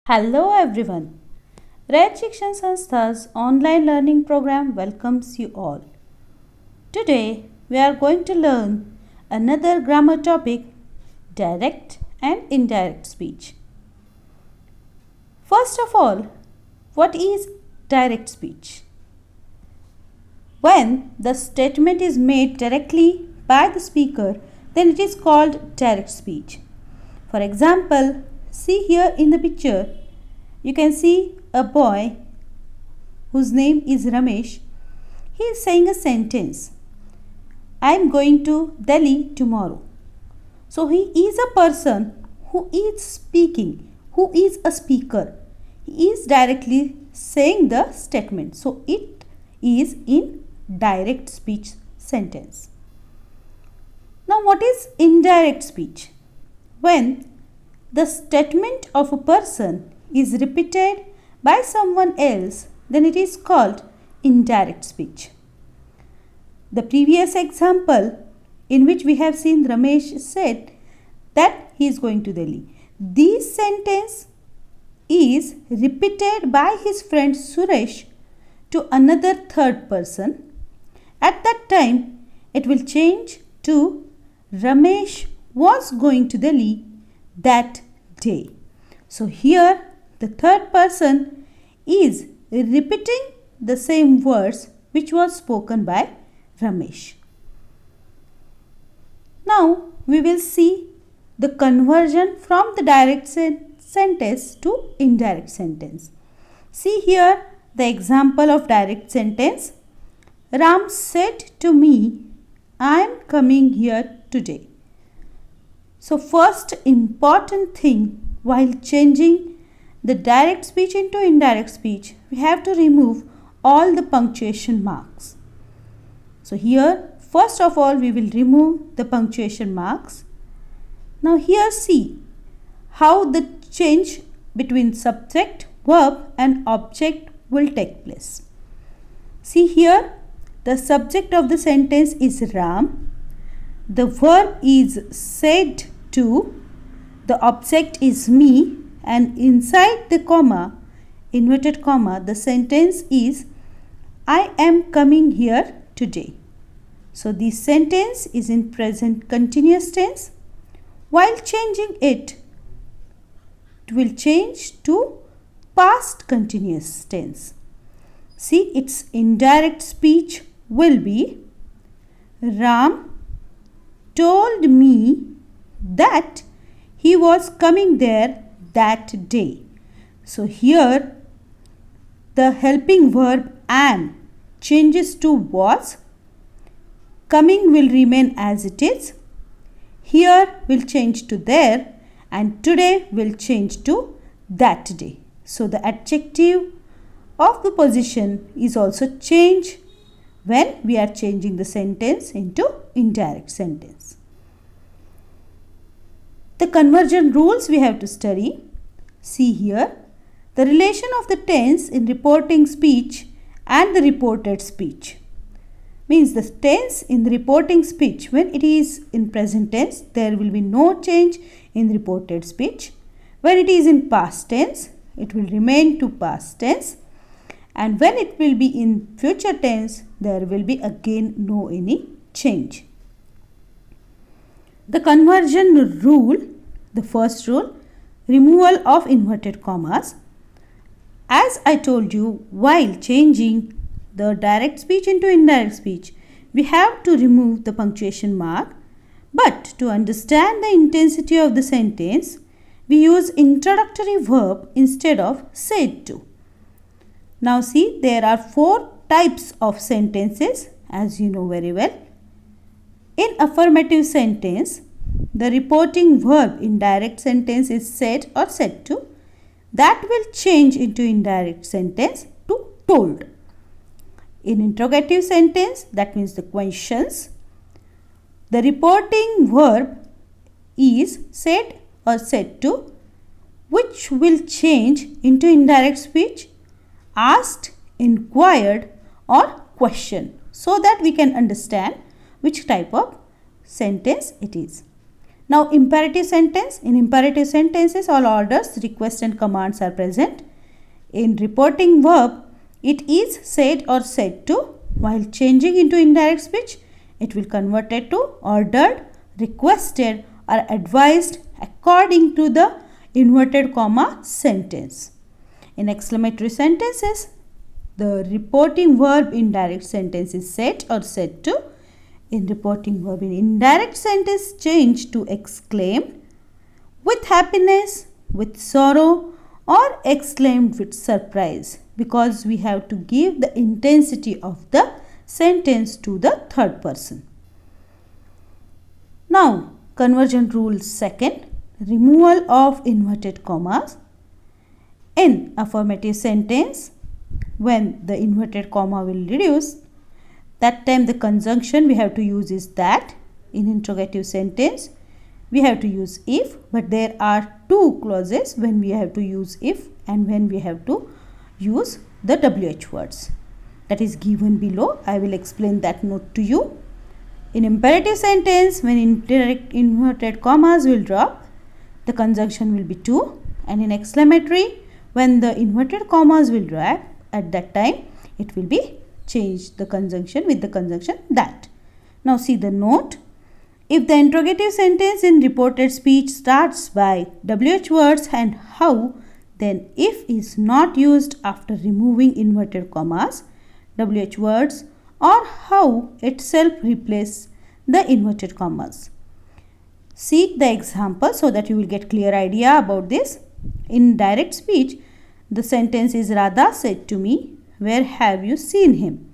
Hello everyone. Red Shikshan Sanstha's online learning program welcomes you all. Today we are going to learn another grammar topic, direct and indirect speech. First of all, what is direct speech? When the statement is made directly by the speaker, then it is called direct speech. For example, see here in the picture, you can see a boy whose name is Ramesh. He is saying a sentence. I am going to Delhi tomorrow. So he is a person who is speaking, who is a speaker. He is directly saying the statement. So it is in direct speech sentence. Now what is indirect speech? When the statement of a person is repeated by someone else, then it is called indirect speech. The previous example in which we have seen Ramesh said that he is going to Delhi. This sentence is repeated by his friend Suresh to another third person. At that time, it will change to Ramesh was going to Delhi that day. So here the third person is repeating the same words which was spoken by Ramesh. Now we will see the conversion from the direct sentence to indirect sentence. See here the example of direct sentence. Ram said to me, I am coming here today. So first important thing while changing the direct speech into indirect speech, we have to remove all the punctuation marks. So here, first of all, we will remove the punctuation marks. Now here see how the change between subject, verb and object will take place. See here, the subject of the sentence is Ram. The verb is said to. The object is me. And inside the comma, inverted comma, the sentence is I am coming here today. So this sentence is in present continuous tense. While changing it will change to past continuous tense. See, its indirect speech will be Ram told me that he was coming there that day. So here the helping verb am changes to was. Coming will remain as it is. Here will change to there and today will change to that day. So the adjective of the position is also changed when we are changing the sentence into indirect sentence. The conversion rules we have to study. See here, the relation of the tense in reporting speech and the reported speech. Means the tense in the reporting speech, when it is in present tense, there will be no change in reported speech. When it is in past tense, it will remain to past tense. And when it will be in future tense, there will be again no any change. The conversion rule, the first rule, removal of inverted commas. As I told you, while changing the direct speech into indirect speech, we have to remove the punctuation mark. But to understand the intensity of the sentence, we use introductory verb instead of said to. Now see, there are 4 types of sentences, as you know very well. In affirmative sentence, the reporting verb in direct sentence is said or said to. That will change into indirect sentence to told. In interrogative sentence, that means the questions, the reporting verb is said or said to, which will change into indirect speech asked, inquired or questioned, so that we can understand which type of sentence it is. Now imperative sentence. In imperative sentences, all orders, requests and commands are present. In reporting verb, it is said or said to. While changing into indirect speech, it will convert it to ordered, requested or advised according to the inverted comma sentence. In exclamatory sentences, the reporting verb in direct sentence is said or said to. In reporting verb in indirect sentence, change to exclaimed, with happiness, with sorrow or exclaimed with surprise, because we have to give the intensity of the sentence to the third person. Now, conversion rule second, removal of inverted commas. In affirmative sentence, when the inverted comma will reduce, that time the conjunction we have to use is that. In interrogative sentence, we have to use if, but there are two clauses when we have to use if and when we have to use the WH words. That is given below. I will explain that note to you. In imperative sentence, when inverted commas will drop, the conjunction will be to, and in exclamatory, when the inverted commas will drop, at that time it will be changed the conjunction with the conjunction that. Now see the note. If the interrogative sentence in reported speech starts by WH words and how, then if is not used after removing inverted commas, WH words or how itself replace the inverted commas. See the example so that you will get clear idea about this. In direct speech, the sentence is Radha said to me, where have you seen him?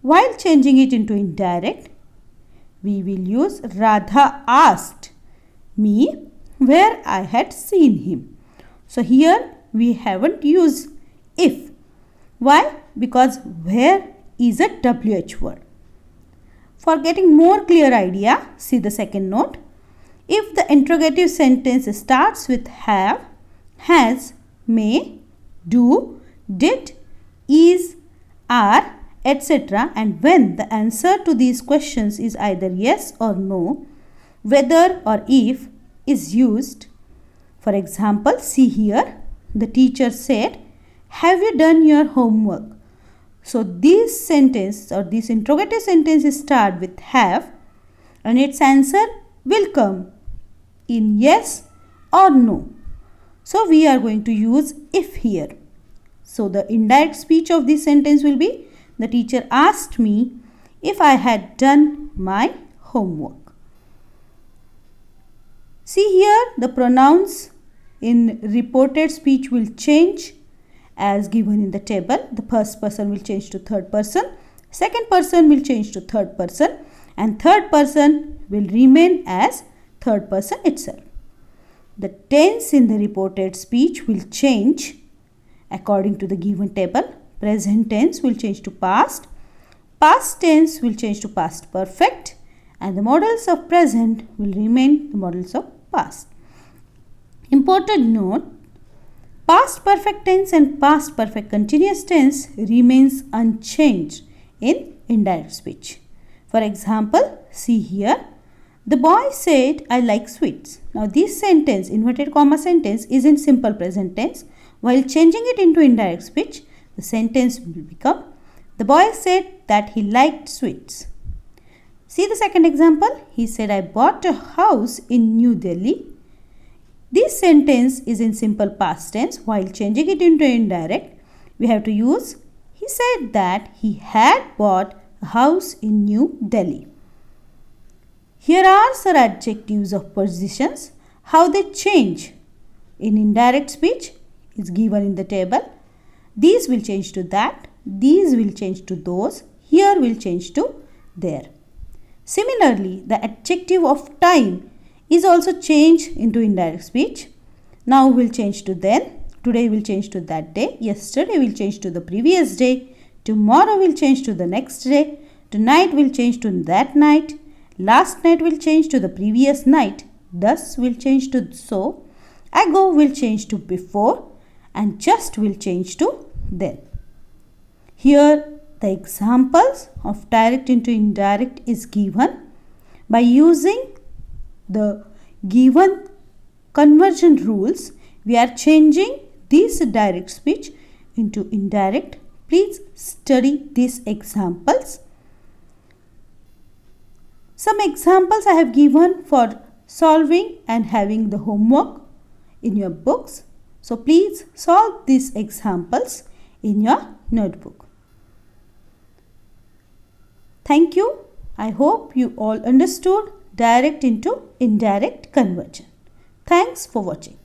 While changing it into indirect, we will use Radha asked me where I had seen him. So here we haven't used if. Why? Because where is a WH word. For getting more clear idea, see the second note. If the interrogative sentence starts with have, has, may, do, did, is, are, etc. and when the answer to these questions is either yes or no, whether or if is used. For example, see here, the teacher said, have you done your homework? So this sentence or this interrogative sentence start with have and its answer will come in yes or no. So we are going to use if here. So the indirect speech of this sentence will be, the teacher asked me if I had done my homework. See here, the pronouns in reported speech will change as given in the table. The first person will change to third person, second person will change to third person, and third person will remain as third person itself. The tense in the reported speech will change according to the given table. Present tense will change to past, past tense will change to past perfect, and the models of present will remain the models of past. Important note, past perfect tense and past perfect continuous tense remains unchanged in indirect speech. For example, see here, the boy said, I like sweets. Now this sentence, inverted comma sentence, is in simple present tense. While changing it into indirect speech, the sentence will become, the boy said that he liked sweets. See the second example, he said, I bought a house in New Delhi. This sentence is in simple past tense. While changing it into indirect, we have to use, he said that he had bought a house in New Delhi. Here are some adjectives of positions. How they change in indirect speech is given in the table. These will change to that, these will change to those, here will change to there. Similarly, the adjective of time is also changed into indirect speech. Now will change to then, today will change to that day, yesterday will change to the previous day, tomorrow will change to the next day, tonight will change to that night, last night will change to the previous night, thus will change to so, ago will change to before, and just will change to then. Here the examples of direct into indirect is given by using the given conversion rules, we are changing this direct speech into indirect. Please study these examples. Some examples I have given for solving and having the homework in your books. So please solve these examples in your notebook. Thank you. I hope you all understood direct into indirect conversion. Thanks for watching.